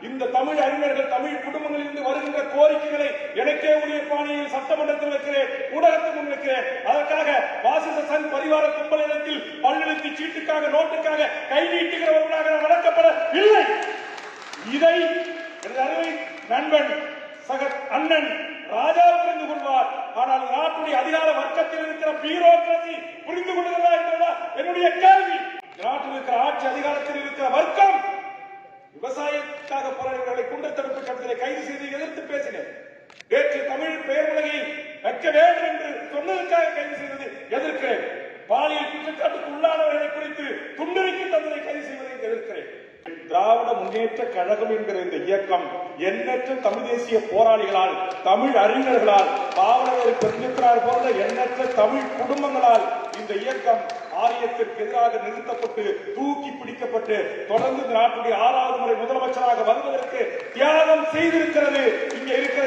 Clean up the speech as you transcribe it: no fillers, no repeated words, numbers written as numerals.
இந்த தமிழ் அறிஞர்கள் தமிழ் குடும்பங்களில் இருந்து வருகின்ற கோரிக்கைகளை எனக்கே உரிய பாணியில் சட்டமன்றத்தில் வைக்கிறேன், ஊடகத்தில் முன்வைக்கிறேன். அதற்காக பாசிச சங் பரிவார கும்பலிடத்தில் பல்லுறுத்தி சீட்டுக்காக நோட்டுக்காக கை நீட்டுகிறவர்களாக வளர்க்கப்பட இல்லை. இதை அருமை நண்பன் சக அண்ணன் ராஜா புரிந்து கொள்வார். ஆனால் நாட்டுடைய அதிகார வர்க்கத்தில் இருக்கிற பியூரோக்ரசி புரிந்து கொள்கிறதா என்பதுதான் என்னுடைய கேள்வி. நாட்டில் இருக்கிற ஆட்சி அதிகாரத்தில் இருக்கிற வர்க்கம் விவசாயத்துக்காக போராடுவர்களை குண்டர் தடுப்பு சட்டத்தை கைது செய்து எதிர்த்து பேசினேன். நேற்று தமிழ் பெயர் உலகை வைக்க வேண்டும் என்று சொன்னதற்காக கைது செய்தது எதிர்க்கிறேன். பாலியல் குற்றச்சாட்டுக்கு உள்ளானவர்களை குறித்து துண்டறிக்கை தந்ததை கைது செய்வதை எதிர்க்கிறேன். திராவிட முன்னேற்ற கழகம் என்கிற இந்த இயக்கம் எண்ணற்ற தமிழ் தேசிய போராளிகளால், தமிழ் அறிஞர்களால், பாவலர் பெருமிக்கிறார் போன்ற எண்ணற்ற தமிழ் குடும்பங்களால் இந்த இயக்கம் ஆரியத்திற்கு எதிராக நிறுத்தப்பட்டு தூக்கி பிடிக்கப்பட்டு தொடர்ந்து நாட்டுடைய 6வது முறை முதலமைச்சராக வருவதற்கு தியாகம் செய்திருக்கிறது. இங்கே இருக்கிற